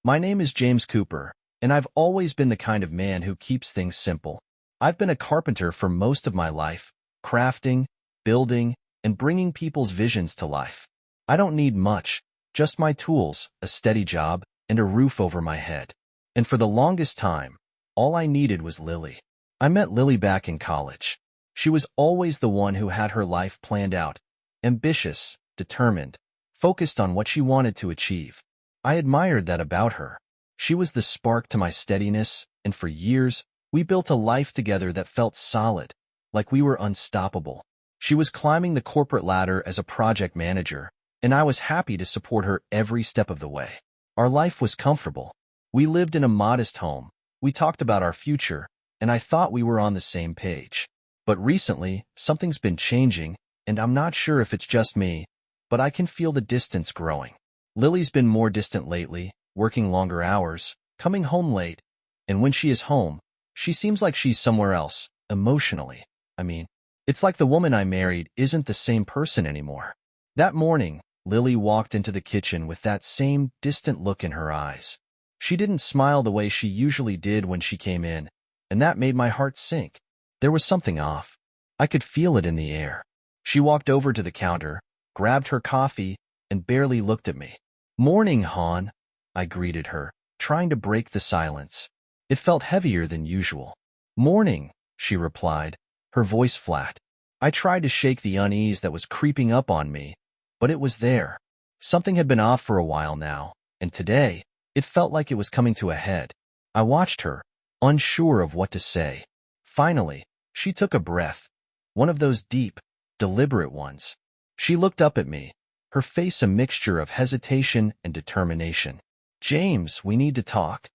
My name is James Cooper, and I've always been the kind of man who keeps things simple. I've been a carpenter for most of my life, crafting, building, and bringing people's visions to life. I don't need much, just my tools, a steady job, and a roof over my head. And for the longest time, all I needed was Lily. I met Lily back in college. She was always the one who had her life planned out, ambitious, determined, focused on what she wanted to achieve. I admired that about her. She was the spark to my steadiness, and for years, we built a life together that felt solid, like we were unstoppable. She was climbing the corporate ladder as a project manager, and I was happy to support her every step of the way. Our life was comfortable. We lived in a modest home. We talked about our future, and I thought we were on the same page. But recently, something's been changing, and I'm not sure if it's just me, but I can feel the distance growing. Lily's been more distant lately, working longer hours, coming home late, and when she is home, she seems like she's somewhere else, emotionally. It's like the woman I married isn't the same person anymore. That morning, Lily walked into the kitchen with that same distant look in her eyes. She didn't smile the way she usually did when she came in, and that made my heart sink. There was something off. I could feel it in the air. She walked over to the counter, grabbed her coffee, and barely looked at me. "Morning, Hon," I greeted her, trying to break the silence. It felt heavier than usual. "Morning," she replied, her voice flat. I tried to shake the unease that was creeping up on me, but it was there. Something had been off for a while now, and today, it felt like it was coming to a head. I watched her, unsure of what to say. Finally, she took a breath, one of those deep, deliberate ones. She looked up at me, her face a mixture of hesitation and determination. "James, we need to talk."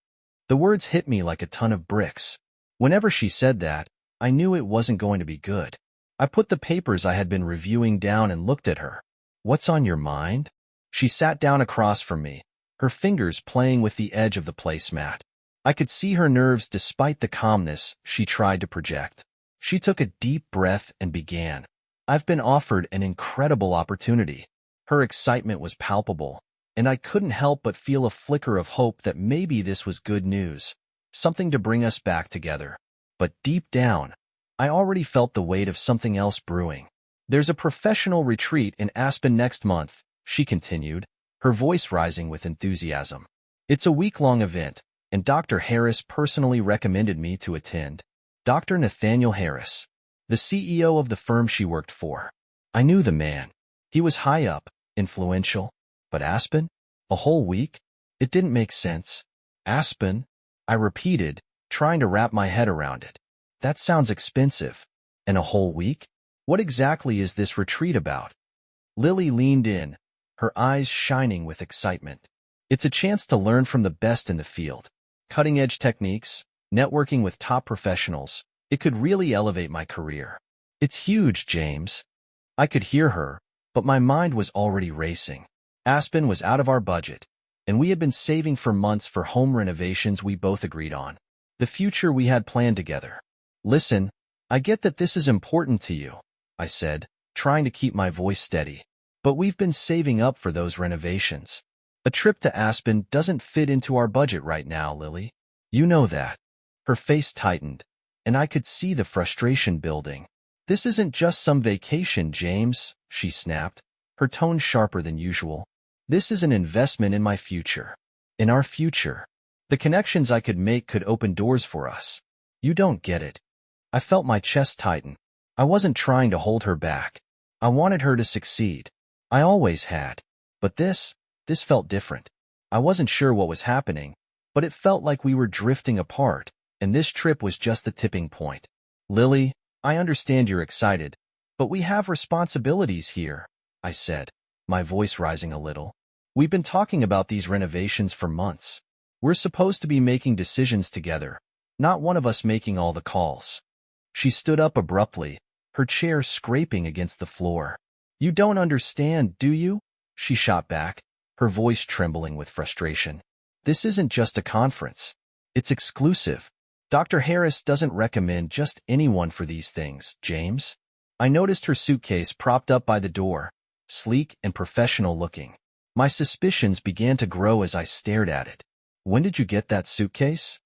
The words hit me like a ton of bricks. Whenever she said that, I knew it wasn't going to be good. I put the papers I had been reviewing down and looked at her. "What's on your mind?" She sat down across from me, her fingers playing with the edge of the placemat. I could see her nerves despite the calmness she tried to project. She took a deep breath and began. "I've been offered an incredible opportunity." Her excitement was palpable, and I couldn't help but feel a flicker of hope that maybe this was good news, something to bring us back together. But deep down, I already felt the weight of something else brewing. "There's a professional retreat in Aspen next month," she continued, her voice rising with enthusiasm. "It's a week-long event, and Dr. Harris personally recommended me to attend." Dr. Nathaniel Harris, the CEO of the firm she worked for. I knew the man. He was high up, influential. But Aspen? A whole week? It didn't make sense. "Aspen?" I repeated, trying to wrap my head around it. "That sounds expensive. And a whole week? What exactly is this retreat about?" Lily leaned in, her eyes shining with excitement. "It's a chance to learn from the best in the field. Cutting-edge techniques, networking with top professionals. It could really elevate my career." "It's huge, James." I could hear her, but my mind was already racing. Aspen was out of our budget, and we had been saving for months for home renovations we both agreed on. The future we had planned together. "Listen, I get that this is important to you," I said, trying to keep my voice steady. "But we've been saving up for those renovations. A trip to Aspen doesn't fit into our budget right now, Lily. You know that." Her face tightened, and I could see the frustration building. "This isn't just some vacation, James," she snapped, her tone sharper than usual. "This is an investment in my future. In our future. The connections I could make could open doors for us. You don't get it." I felt my chest tighten. I wasn't trying to hold her back. I wanted her to succeed. I always had. But this felt different. I wasn't sure what was happening, but it felt like we were drifting apart, and this trip was just the tipping point. "Lily, I understand you're excited, but we have responsibilities here," I said, my voice rising a little. "We've been talking about these renovations for months. We're supposed to be making decisions together, not one of us making all the calls." She stood up abruptly, her chair scraping against the floor. "You don't understand, do you?" she shot back, her voice trembling with frustration. "This isn't just a conference. It's exclusive. Dr. Harris doesn't recommend just anyone for these things, James." I noticed her suitcase propped up by the door, sleek and professional looking. My suspicions began to grow as I stared at it. When did you get that suitcase?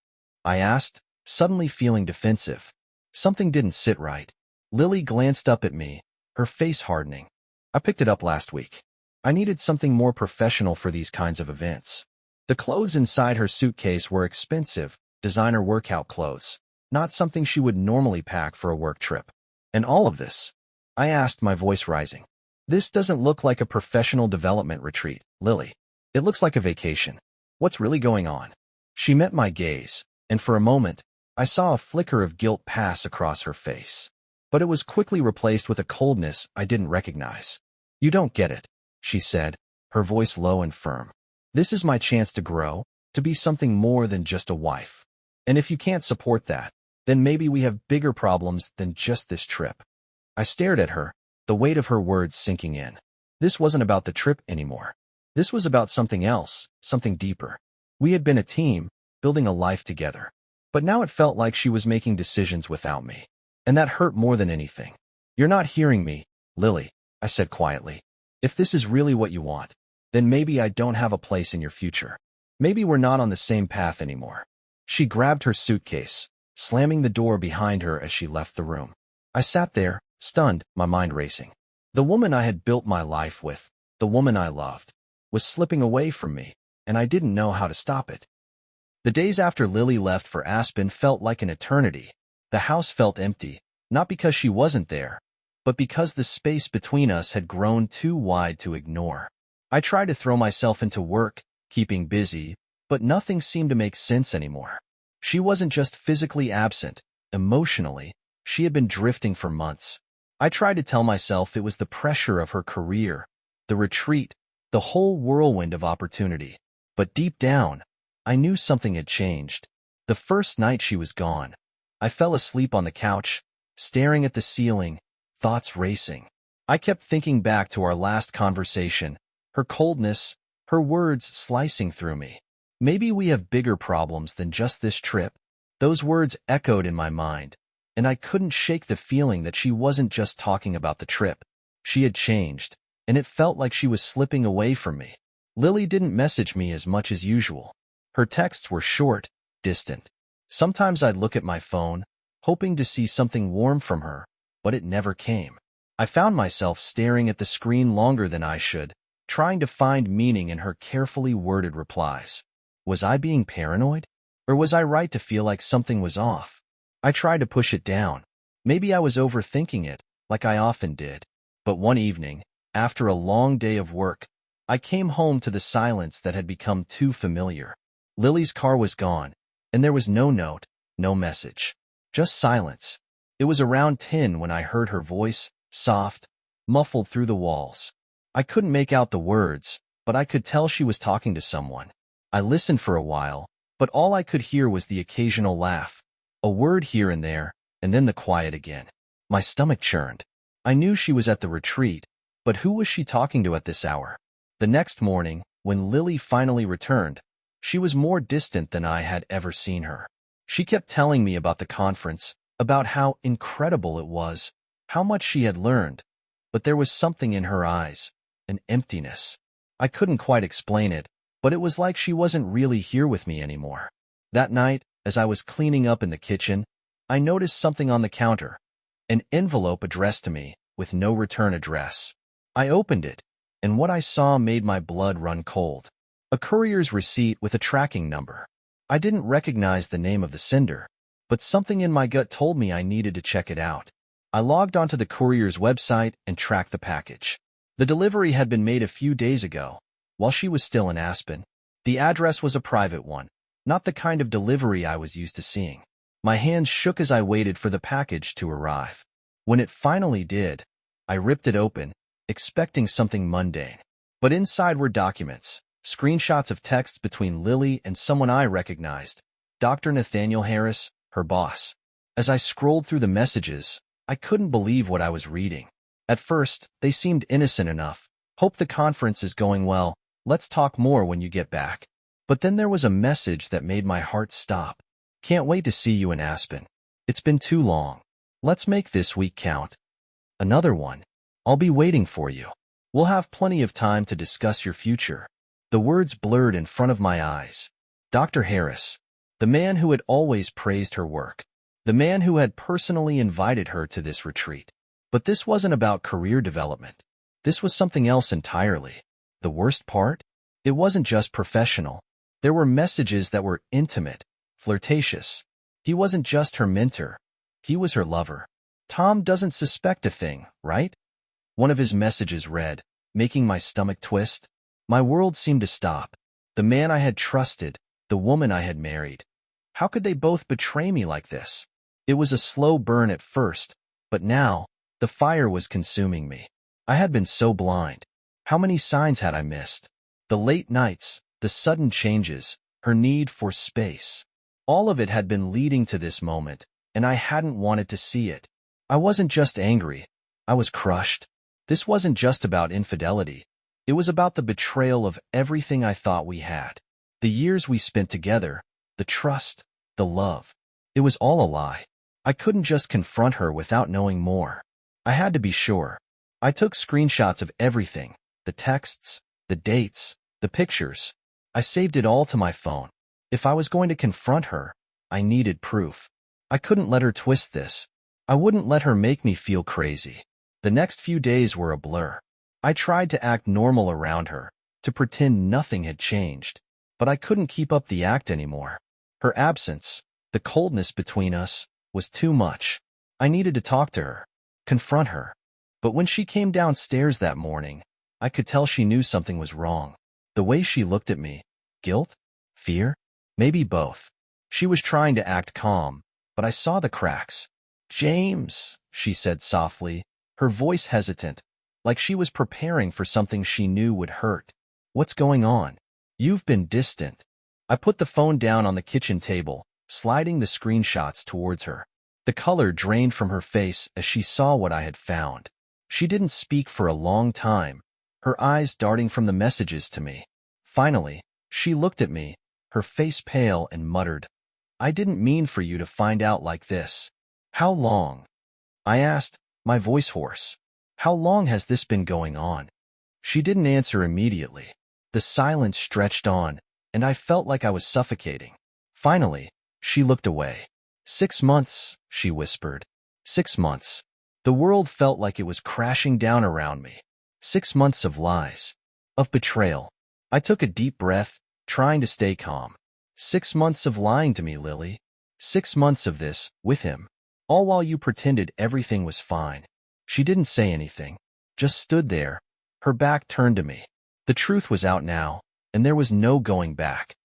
I asked, suddenly feeling defensive. Something didn't sit right. Lily glanced up at me, her face hardening. I picked it up last week. I needed something more professional for these kinds of events. The clothes inside her suitcase were expensive, designer workout clothes, not something she would normally pack for a work trip. And all of this? I asked, my voice rising. This doesn't look like a professional development retreat, Lily. It looks like a vacation. What's really going on? She met my gaze, and for a moment, I saw a flicker of guilt pass across her face. But it was quickly replaced with a coldness I didn't recognize. You don't get it, she said, her voice low and firm. This is my chance to grow, to be something more than just a wife. And if you can't support that, then maybe we have bigger problems than just this trip. I stared at her, the weight of her words sinking in. This wasn't about the trip anymore. This was about something else, something deeper. We had been a team, building a life together. But now it felt like she was making decisions without me. And that hurt more than anything. You're not hearing me, Lily, I said quietly. If this is really what you want, then maybe I don't have a place in your future. Maybe we're not on the same path anymore. She grabbed her suitcase, slamming the door behind her as she left the room. I sat there, stunned, my mind racing. The woman I had built my life with, the woman I loved, was slipping away from me, and I didn't know how to stop it. The days after Lily left for Aspen felt like an eternity. The house felt empty, not because she wasn't there, but because the space between us had grown too wide to ignore. I tried to throw myself into work, keeping busy, but nothing seemed to make sense anymore. She wasn't just physically absent. Emotionally, she had been drifting for months. I tried to tell myself it was the pressure of her career, the retreat, the whole whirlwind of opportunity. But deep down, I knew something had changed. The first night she was gone, I fell asleep on the couch, staring at the ceiling, thoughts racing. I kept thinking back to our last conversation, her coldness, her words slicing through me. Maybe we have bigger problems than just this trip. Those words echoed in my mind, and I couldn't shake the feeling that she wasn't just talking about the trip. She had changed, and it felt like she was slipping away from me. Lily didn't message me as much as usual. Her texts were short, distant. Sometimes I'd look at my phone, hoping to see something warm from her, but it never came. I found myself staring at the screen longer than I should, trying to find meaning in her carefully worded replies. Was I being paranoid? Or was I right to feel like something was off? I tried to push it down. Maybe I was overthinking it, like I often did. But one evening, after a long day of work, I came home to the silence that had become too familiar. Lily's car was gone, and there was no note, no message. Just silence. It was around 10 when I heard her voice, soft, muffled through the walls. I couldn't make out the words, but I could tell she was talking to someone. I listened for a while, but all I could hear was the occasional laugh, a word here and there, and then the quiet again. My stomach churned. I knew she was at the retreat, but who was she talking to at this hour? The next morning, when Lily finally returned, she was more distant than I had ever seen her. She kept telling me about the conference, about how incredible it was, how much she had learned, but there was something in her eyes, an emptiness. I couldn't quite explain it, but it was like she wasn't really here with me anymore. That night, as I was cleaning up in the kitchen, I noticed something on the counter, an envelope addressed to me, with no return address. I opened it, and what I saw made my blood run cold. A courier's receipt with a tracking number. I didn't recognize the name of the sender, but something in my gut told me I needed to check it out. I logged onto the courier's website and tracked the package. The delivery had been made a few days ago, while she was still in Aspen. The address was a private one, not the kind of delivery I was used to seeing. My hands shook as I waited for the package to arrive. When it finally did, I ripped it open, expecting something mundane. But inside were documents, screenshots of texts between Lily and someone I recognized, Dr. Nathaniel Harris, her boss. As I scrolled through the messages, I couldn't believe what I was reading. At first, they seemed innocent enough. Hope the conference is going well. Let's talk more when you get back. But then there was a message that made my heart stop. Can't wait to see you in Aspen. It's been too long. Let's make this week count. Another one. I'll be waiting for you. We'll have plenty of time to discuss your future. The words blurred in front of my eyes. Dr. Harris, the man who had always praised her work, the man who had personally invited her to this retreat. But this wasn't about career development. This was something else entirely. The worst part? It wasn't just professional. There were messages that were intimate, flirtatious. He wasn't just her mentor. He was her lover. Tom doesn't suspect a thing, right? One of his messages read, making my stomach twist. My world seemed to stop. The man I had trusted, the woman I had married. How could they both betray me like this? It was a slow burn at first, but now, the fire was consuming me. I had been so blind. How many signs had I missed? The late nights, the sudden changes, her need for space. All of it had been leading to this moment, and I hadn't wanted to see it. I wasn't just angry. I was crushed. This wasn't just about infidelity. It was about the betrayal of everything I thought we had. The years we spent together, the trust, the love. It was all a lie. I couldn't just confront her without knowing more. I had to be sure. I took screenshots of everything, the texts, the dates, the pictures. I saved it all to my phone. If I was going to confront her, I needed proof. I couldn't let her twist this. I wouldn't let her make me feel crazy. The next few days were a blur. I tried to act normal around her, to pretend nothing had changed. But I couldn't keep up the act anymore. Her absence, the coldness between us, was too much. I needed to talk to her, confront her. But when she came downstairs that morning, I could tell she knew something was wrong. The way she looked at me. Guilt? Fear? Maybe both. She was trying to act calm, but I saw the cracks. "James," she said softly, her voice hesitant, like she was preparing for something she knew would hurt. "What's going on? You've been distant." I put the phone down on the kitchen table, sliding the screenshots towards her. The color drained from her face as she saw what I had found. She didn't speak for a long time, her eyes darting from the messages to me. Finally, she looked at me, her face pale, and muttered, "I didn't mean for you to find out like this." "How long?" I asked, my voice hoarse. "How long has this been going on?" She didn't answer immediately. The silence stretched on, and I felt like I was suffocating. Finally, she looked away. "6 months," she whispered. 6 months. The world felt like it was crashing down around me. 6 months of lies. Of betrayal. I took a deep breath, trying to stay calm. 6 months of lying to me, Lily. 6 months of this, with him. All while you pretended everything was fine. She didn't say anything. Just stood there, her back turned to me. The truth was out now, and there was no going back.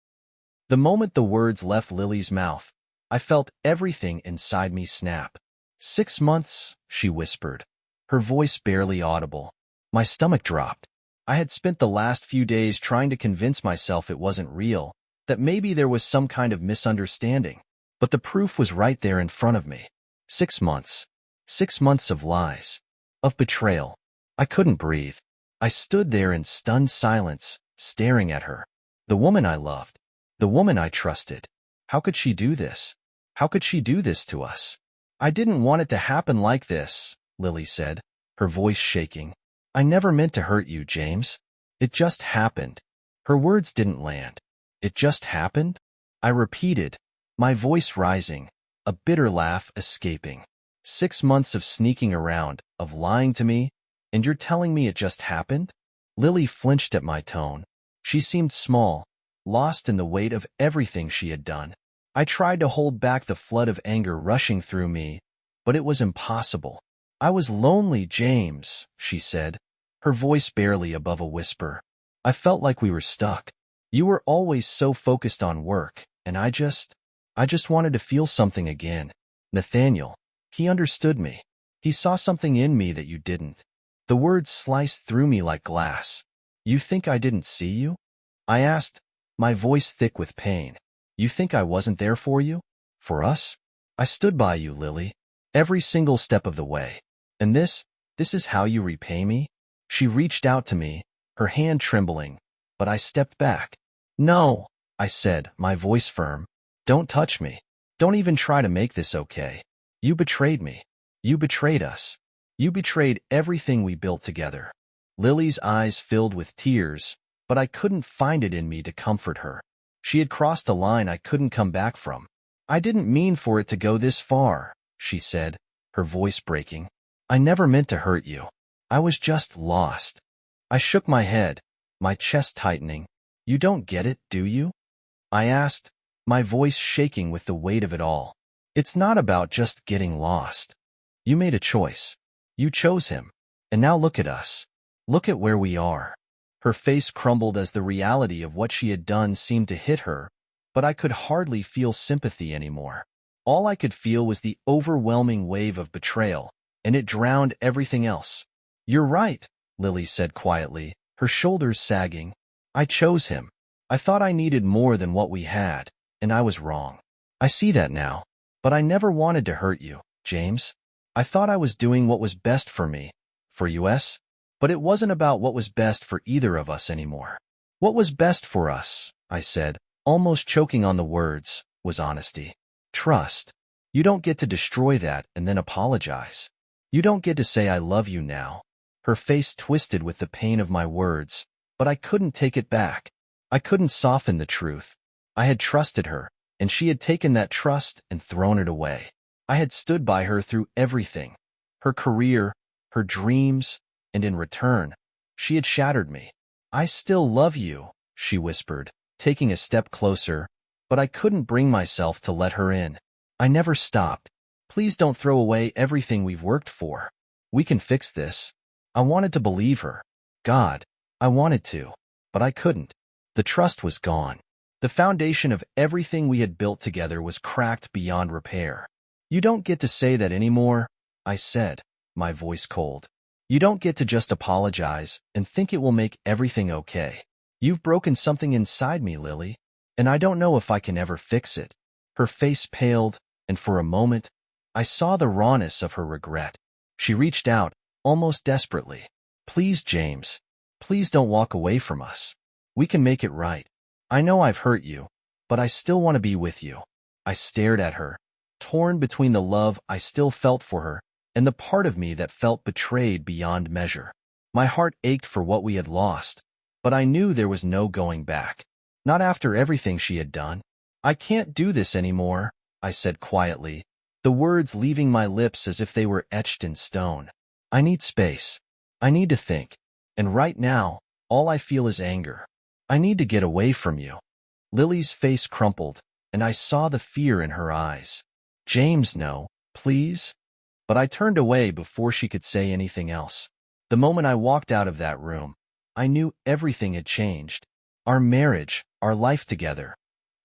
The moment the words left Lily's mouth, I felt everything inside me snap. 6 months, she whispered, her voice barely audible. My stomach dropped. I had spent the last few days trying to convince myself it wasn't real, that maybe there was some kind of misunderstanding. But the proof was right there in front of me. 6 months. 6 months of lies. Of betrayal. I couldn't breathe. I stood there in stunned silence, staring at her. The woman I loved. The woman I trusted. How could she do this? How could she do this to us? "I didn't want it to happen like this," Lily said, her voice shaking. "I never meant to hurt you, James. It just happened." Her words didn't land. "It just happened?" I repeated, my voice rising, a bitter laugh escaping. 6 months of sneaking around, of lying to me, and you're telling me it just happened? Lily flinched at my tone. She seemed small, lost in the weight of everything she had done. I tried to hold back the flood of anger rushing through me, but it was impossible. "I was lonely, James," she said, her voice barely above a whisper. "I felt like we were stuck. You were always so focused on work, and I just wanted to feel something again. Nathaniel, he understood me. He saw something in me that you didn't." The words sliced through me like glass. "You think I didn't see you?" I asked, my voice thick with pain. "You think I wasn't there for you? For us? I stood by you, Lily, every single step of the way. And this is how you repay me?" She reached out to me, her hand trembling, but I stepped back. "No," I said, my voice firm. "Don't touch me. Don't even try to make this okay. You betrayed me. You betrayed us. You betrayed everything we built together." Lily's eyes filled with tears, but I couldn't find it in me to comfort her. She had crossed a line I couldn't come back from. "I didn't mean for it to go this far," she said, her voice breaking. "I never meant to hurt you. I was just lost." I shook my head, my chest tightening. "You don't get it, do you?" I asked, my voice shaking with the weight of it all. "It's not about just getting lost. You made a choice. You chose him. And now look at us. Look at where we are." Her face crumbled as the reality of what she had done seemed to hit her, but I could hardly feel sympathy anymore. All I could feel was the overwhelming wave of betrayal, and it drowned everything else. "You're right," Lily said quietly, her shoulders sagging. "I chose him. I thought I needed more than what we had, and I was wrong. I see that now. But I never wanted to hurt you, James. I thought I was doing what was best for me, for us, but it wasn't about what was best for either of us anymore." "What was best for us," I said, almost choking on the words, "was honesty. Trust. You don't get to destroy that and then apologize. You don't get to say I love you now." Her face twisted with the pain of my words, but I couldn't take it back. I couldn't soften the truth. I had trusted her, and she had taken that trust and thrown it away. I had stood by her through everything, her career, her dreams, and in return, she had shattered me. "I still love you," she whispered, taking a step closer, but I couldn't bring myself to let her in. "I never stopped. Please don't throw away everything we've worked for. We can fix this." I wanted to believe her. God, I wanted to, but I couldn't. The trust was gone. The foundation of everything we had built together was cracked beyond repair. "You don't get to say that anymore," I said, my voice cold. "You don't get to just apologize and think it will make everything okay. You've broken something inside me, Lily, and I don't know if I can ever fix it." Her face paled, and for a moment, I saw the rawness of her regret. She reached out, almost desperately. "Please, James, please don't walk away from us. We can make it right. I know I've hurt you, but I still want to be with you." I stared at her, torn between the love I still felt for her and the part of me that felt betrayed beyond measure. My heart ached for what we had lost, but I knew there was no going back. Not after everything she had done. "I can't do this anymore," I said quietly, the words leaving my lips as if they were etched in stone. "I need space. I need to think. And right now, all I feel is anger. I need to get away from you." Lily's face crumpled, and I saw the fear in her eyes. "James, no, please." But I turned away before she could say anything else. The moment I walked out of that room, I knew everything had changed. Our marriage, our life together.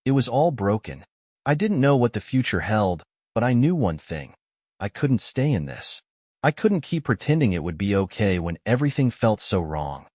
It was all broken. I didn't know what the future held, but I knew one thing. I couldn't stay in this. I couldn't keep pretending it would be okay when everything felt so wrong.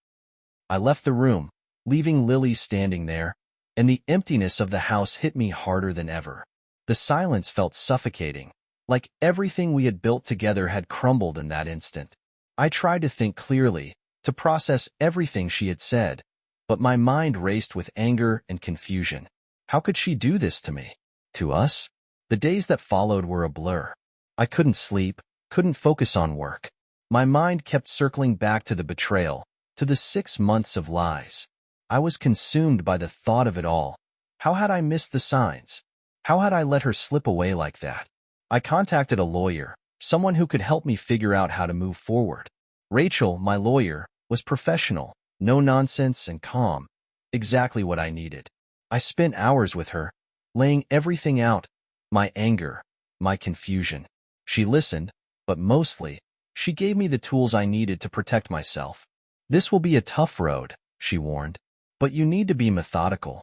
I left the room, leaving Lily standing there, and the emptiness of the house hit me harder than ever. The silence felt suffocating, like everything we had built together had crumbled in that instant. I tried to think clearly, to process everything she had said, but my mind raced with anger and confusion. How could she do this to me? To us? The days that followed were a blur. I couldn't sleep, couldn't focus on work. My mind kept circling back to the betrayal, to the 6 months of lies. I was consumed by the thought of it all. How had I missed the signs? How had I let her slip away like that? I contacted a lawyer, someone who could help me figure out how to move forward. Rachel, my lawyer, was professional, no nonsense and calm, exactly what I needed. I spent hours with her, laying everything out, my anger, my confusion. She listened, but mostly, she gave me the tools I needed to protect myself. "This will be a tough road," she warned, "but you need to be methodical."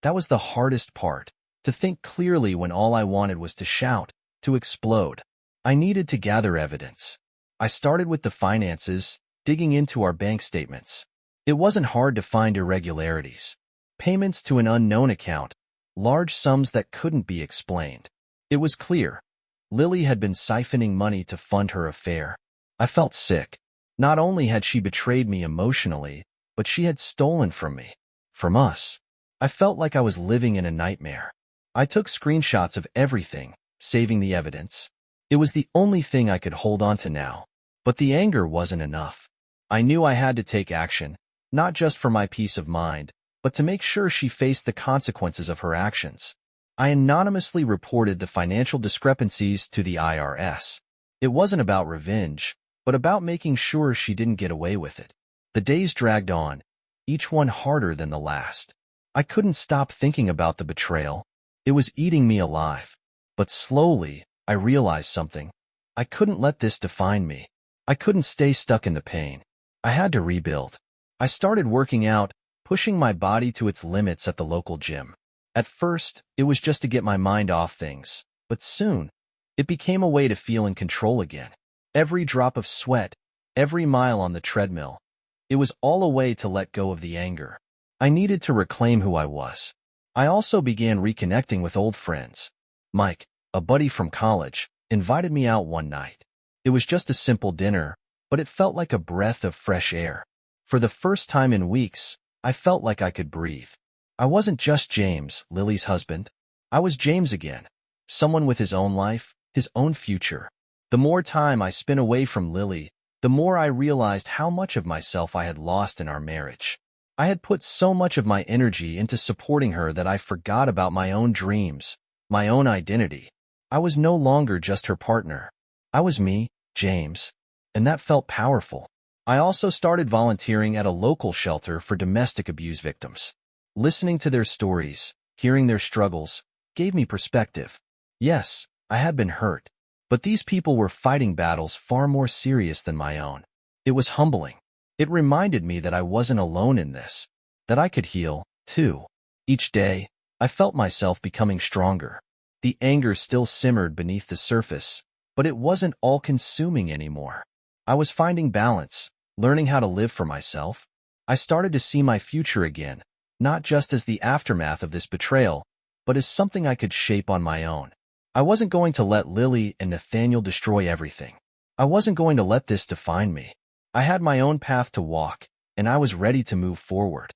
That was the hardest part, to think clearly when all I wanted was to shout, to explode. I needed to gather evidence. I started with the finances, digging into our bank statements. It wasn't hard to find irregularities. Payments to an unknown account, large sums that couldn't be explained. It was clear. Lily had been siphoning money to fund her affair. I felt sick. Not only had she betrayed me emotionally, but she had stolen from me. From us. I felt like I was living in a nightmare. I took screenshots of everything, saving the evidence. It was the only thing I could hold on to now. But the anger wasn't enough. I knew I had to take action, not just for my peace of mind, but to make sure she faced the consequences of her actions. I anonymously reported the financial discrepancies to the IRS. It wasn't about revenge, but about making sure she didn't get away with it. The days dragged on, each one harder than the last. I couldn't stop thinking about the betrayal. It was eating me alive. But slowly, I realized something. I couldn't let this define me. I couldn't stay stuck in the pain. I had to rebuild. I started working out, pushing my body to its limits at the local gym. At first, it was just to get my mind off things, but soon, it became a way to feel in control again. Every drop of sweat, every mile on the treadmill, it was all a way to let go of the anger. I needed to reclaim who I was. I also began reconnecting with old friends. Mike, a buddy from college, invited me out one night. It was just a simple dinner, but it felt like a breath of fresh air. For the first time in weeks, I felt like I could breathe. I wasn't just James, Lily's husband. I was James again, someone with his own life, his own future. The more time I spent away from Lily, the more I realized how much of myself I had lost in our marriage. I had put so much of my energy into supporting her that I forgot about my own dreams, my own identity. I was no longer just her partner. I was me, James, and that felt powerful. I also started volunteering at a local shelter for domestic abuse victims. Listening to their stories, hearing their struggles, gave me perspective. Yes, I had been hurt, but these people were fighting battles far more serious than my own. It was humbling. It reminded me that I wasn't alone in this, that I could heal, too. Each day, I felt myself becoming stronger. The anger still simmered beneath the surface, but it wasn't all-consuming anymore. I was finding balance, learning how to live for myself. I started to see my future again, not just as the aftermath of this betrayal, but as something I could shape on my own. I wasn't going to let Lily and Nathaniel destroy everything. I wasn't going to let this define me. I had my own path to walk, and I was ready to move forward.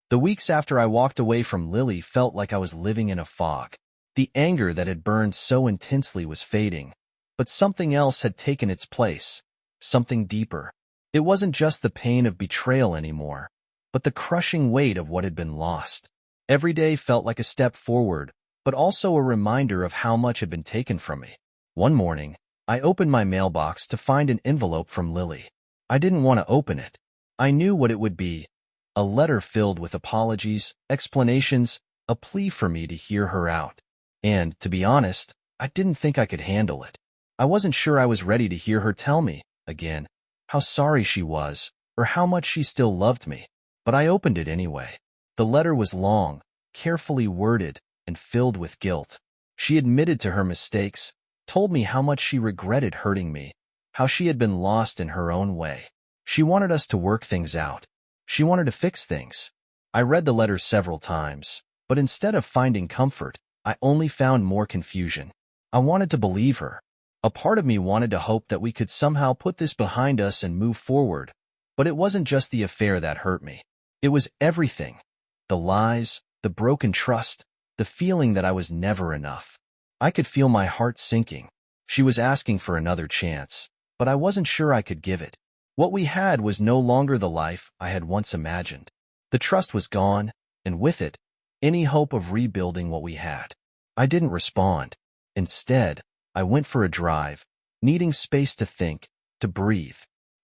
The weeks after I walked away from Lily felt like I was living in a fog. The anger that had burned so intensely was fading, but something else had taken its place, something deeper. It wasn't just the pain of betrayal anymore, but the crushing weight of what had been lost. Every day felt like a step forward, but also a reminder of how much had been taken from me. One morning, I opened my mailbox to find an envelope from Lily. I didn't want to open it. I knew what it would be. A letter filled with apologies, explanations, a plea for me to hear her out. And, to be honest, I didn't think I could handle it. I wasn't sure I was ready to hear her tell me, again, how sorry she was, or how much she still loved me. But I opened it anyway. The letter was long, carefully worded, and filled with guilt. She admitted to her mistakes, told me how much she regretted hurting me, how she had been lost in her own way. She wanted us to work things out. She wanted to fix things. I read the letter several times, but instead of finding comfort, I only found more confusion. I wanted to believe her. A part of me wanted to hope that we could somehow put this behind us and move forward. But it wasn't just the affair that hurt me. It was everything. The lies, the broken trust, the feeling that I was never enough. I could feel my heart sinking. She was asking for another chance, but I wasn't sure I could give it. What we had was no longer the life I had once imagined. The trust was gone, and with it, any hope of rebuilding what we had. I didn't respond. Instead, I went for a drive, needing space to think, to breathe.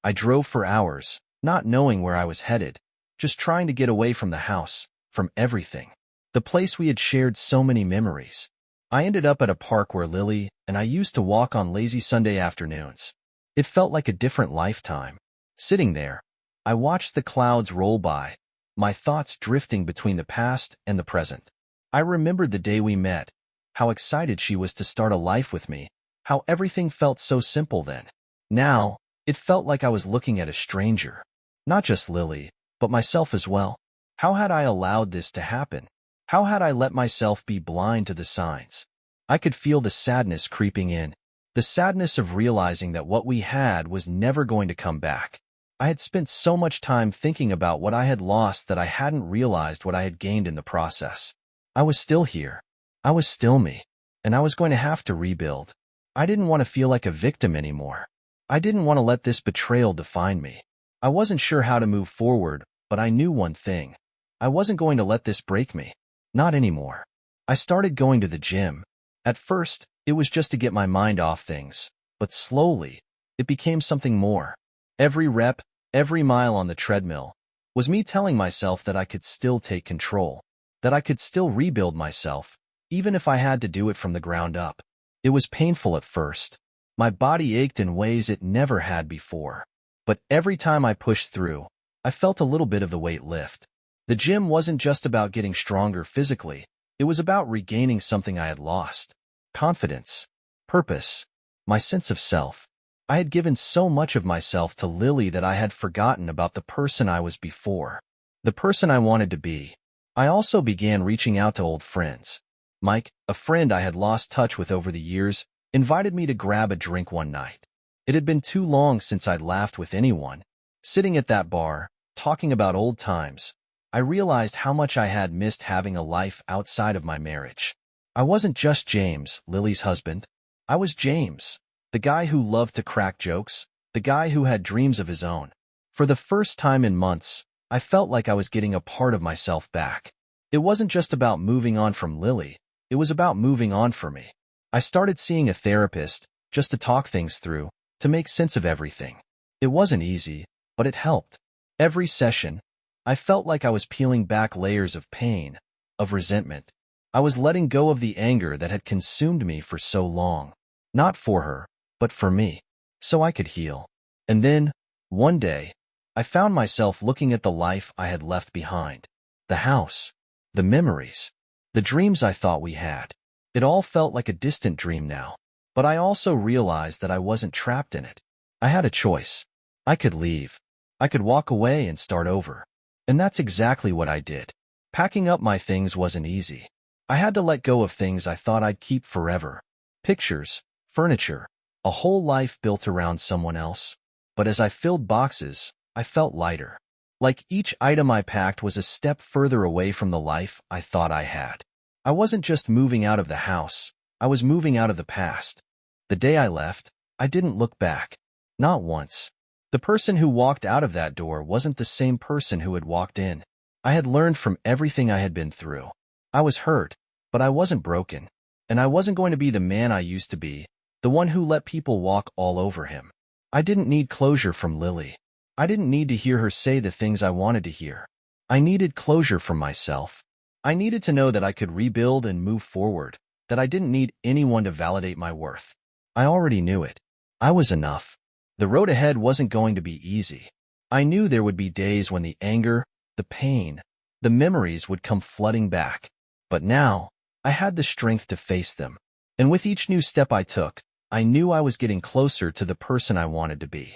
I drove for hours, not knowing where I was headed, just trying to get away from the house, from everything. The place we had shared so many memories. I ended up at a park where Lily and I used to walk on lazy Sunday afternoons. It felt like a different lifetime. Sitting there, I watched the clouds roll by, my thoughts drifting between the past and the present. I remembered the day we met, how excited she was to start a life with me, how everything felt so simple then. Now, it felt like I was looking at a stranger. Not just Lily, but myself as well. How had I allowed this to happen? How had I let myself be blind to the signs? I could feel the sadness creeping in, the sadness of realizing that what we had was never going to come back. I had spent so much time thinking about what I had lost that I hadn't realized what I had gained in the process. I was still here. I was still me, and I was going to have to rebuild. I didn't want to feel like a victim anymore. I didn't want to let this betrayal define me. I wasn't sure how to move forward, but I knew one thing. I wasn't going to let this break me. Not anymore. I started going to the gym. At first, it was just to get my mind off things, but slowly, it became something more. Every rep, every mile on the treadmill, was me telling myself that I could still take control, that I could still rebuild myself, even if I had to do it from the ground up. It was painful at first. My body ached in ways it never had before. But every time I pushed through, I felt a little bit of the weight lift. The gym wasn't just about getting stronger physically. It was about regaining something I had lost. Confidence, purpose, my sense of self. I had given so much of myself to Lily that I had forgotten about the person I was before, the person I wanted to be. I also began reaching out to old friends. Mike, a friend I had lost touch with over the years, invited me to grab a drink one night. It had been too long since I'd laughed with anyone. Sitting at that bar, talking about old times, I realized how much I had missed having a life outside of my marriage. I wasn't just James, Lily's husband. I was James, the guy who loved to crack jokes, the guy who had dreams of his own. For the first time in months, I felt like I was getting a part of myself back. It wasn't just about moving on from Lily. It was about moving on for me. I started seeing a therapist, just to talk things through, to make sense of everything. It wasn't easy, but it helped. Every session, I felt like I was peeling back layers of pain, of resentment. I was letting go of the anger that had consumed me for so long. Not for her, but for me, so I could heal. And then, one day, I found myself looking at the life I had left behind. The house, the memories, the dreams I thought we had. It all felt like a distant dream now, but I also realized that I wasn't trapped in it. I had a choice. I could leave. I could walk away and start over. And that's exactly what I did. Packing up my things wasn't easy. I had to let go of things I thought I'd keep forever. Pictures, furniture, a whole life built around someone else. But as I filled boxes, I felt lighter. Like each item I packed was a step further away from the life I thought I had. I wasn't just moving out of the house. I was moving out of the past. The day I left, I didn't look back. Not once. The person who walked out of that door wasn't the same person who had walked in. I had learned from everything I had been through. I was hurt, but I wasn't broken. And I wasn't going to be the man I used to be, the one who let people walk all over him. I didn't need closure from Lily. I didn't need to hear her say the things I wanted to hear. I needed closure from myself. I needed to know that I could rebuild and move forward, that I didn't need anyone to validate my worth. I already knew it. I was enough. The road ahead wasn't going to be easy. I knew there would be days when the anger, the pain, the memories would come flooding back. But now, I had the strength to face them. And with each new step I took, I knew I was getting closer to the person I wanted to be.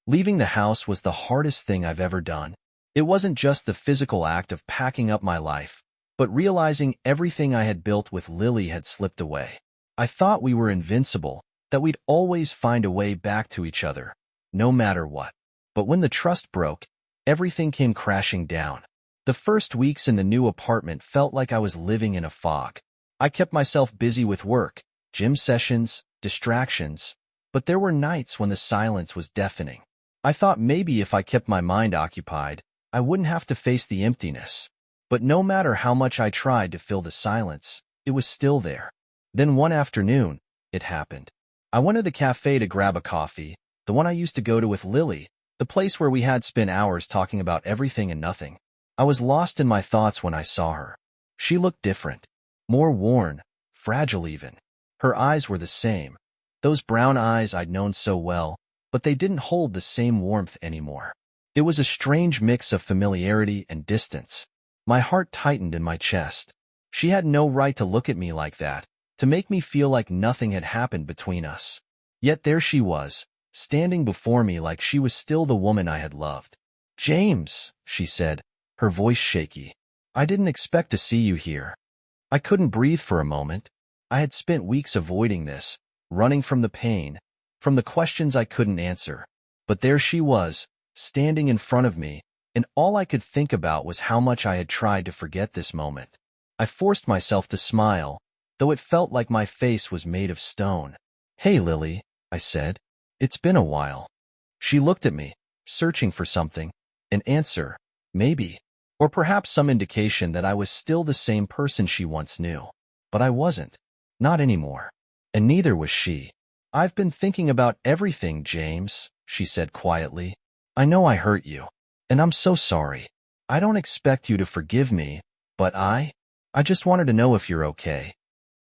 Leaving the house was the hardest thing I've ever done. It wasn't just the physical act of packing up my life, but realizing everything I had built with Lily had slipped away. I thought we were invincible, that we'd always find a way back to each other, no matter what. But when the trust broke, everything came crashing down. The first weeks in the new apartment felt like I was living in a fog. I kept myself busy with work, gym sessions, distractions, but there were nights when the silence was deafening. I thought maybe if I kept my mind occupied, I wouldn't have to face the emptiness. But no matter how much I tried to fill the silence, it was still there. Then one afternoon, it happened. I went to the cafe to grab a coffee, the one I used to go to with Lily, the place where we had spent hours talking about everything and nothing. I was lost in my thoughts when I saw her. She looked different, more worn, fragile even. Her eyes were the same, those brown eyes I'd known so well, but they didn't hold the same warmth anymore. It was a strange mix of familiarity and distance. My heart tightened in my chest. She had no right to look at me like that, to make me feel like nothing had happened between us. Yet there she was, standing before me like she was still the woman I had loved. "James," she said, her voice shaky. "I didn't expect to see you here." I couldn't breathe for a moment. I had spent weeks avoiding this, running from the pain, from the questions I couldn't answer. But there she was, standing in front of me, and all I could think about was how much I had tried to forget this moment. I forced myself to smile, though it felt like my face was made of stone. "Hey, Lily," I said. "It's been a while." She looked at me, searching for something, an answer, maybe. Or perhaps some indication that I was still the same person she once knew. But I wasn't. Not anymore. And neither was she. "I've been thinking about everything, James," she said quietly. "I know I hurt you. And I'm so sorry. I don't expect you to forgive me, but I just wanted to know if you're okay."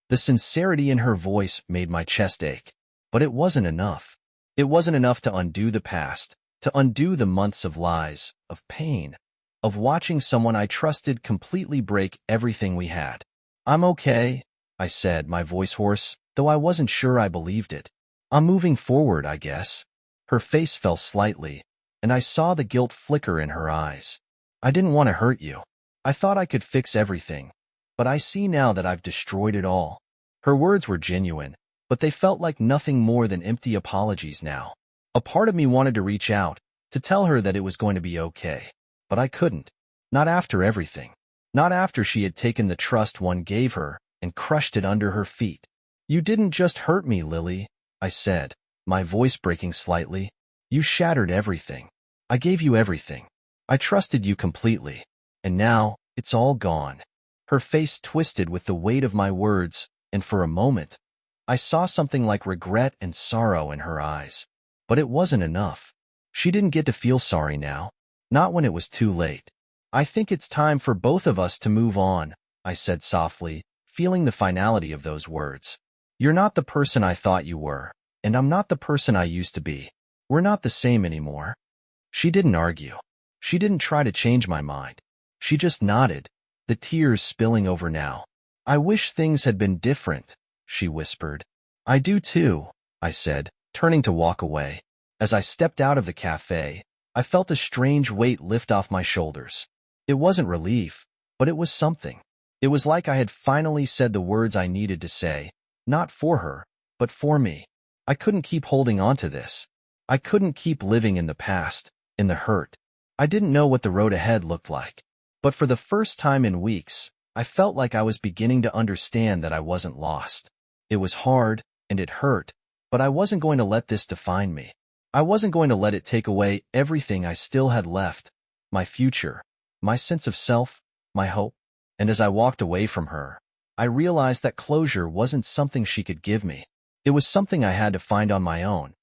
The sincerity in her voice made my chest ache. But it wasn't enough. It wasn't enough to undo the past, to undo the months of lies, of pain, of watching someone I trusted completely break everything we had. "I'm okay," I said, my voice hoarse, though I wasn't sure I believed it. "I'm moving forward, I guess." Her face fell slightly, and I saw the guilt flicker in her eyes. "I didn't want to hurt you. I thought I could fix everything. But I see now that I've destroyed it all." Her words were genuine, but they felt like nothing more than empty apologies now. A part of me wanted to reach out, to tell her that it was going to be okay. But I couldn't. Not after everything. Not after she had taken the trust one gave her and crushed it under her feet. "You didn't just hurt me, Lily," I said, my voice breaking slightly. "You shattered everything. I gave you everything. I trusted you completely. And now, it's all gone." Her face twisted with the weight of my words, and for a moment, I saw something like regret and sorrow in her eyes. But it wasn't enough. She didn't get to feel sorry now. Not when it was too late. "I think it's time for both of us to move on," I said softly, feeling the finality of those words. "You're not the person I thought you were, and I'm not the person I used to be. We're not the same anymore." She didn't argue. She didn't try to change my mind. She just nodded, the tears spilling over now. "I wish things had been different," she whispered. "I do too," I said, turning to walk away. As I stepped out of the cafe, I felt a strange weight lift off my shoulders. It wasn't relief, but it was something. It was like I had finally said the words I needed to say, not for her, but for me. I couldn't keep holding on to this. I couldn't keep living in the past, in the hurt. I didn't know what the road ahead looked like. But for the first time in weeks, I felt like I was beginning to understand that I wasn't lost. It was hard, and it hurt, but I wasn't going to let this define me. I wasn't going to let it take away everything I still had left, my future, my sense of self, my hope. And as I walked away from her, I realized that closure wasn't something she could give me. It was something I had to find on my own.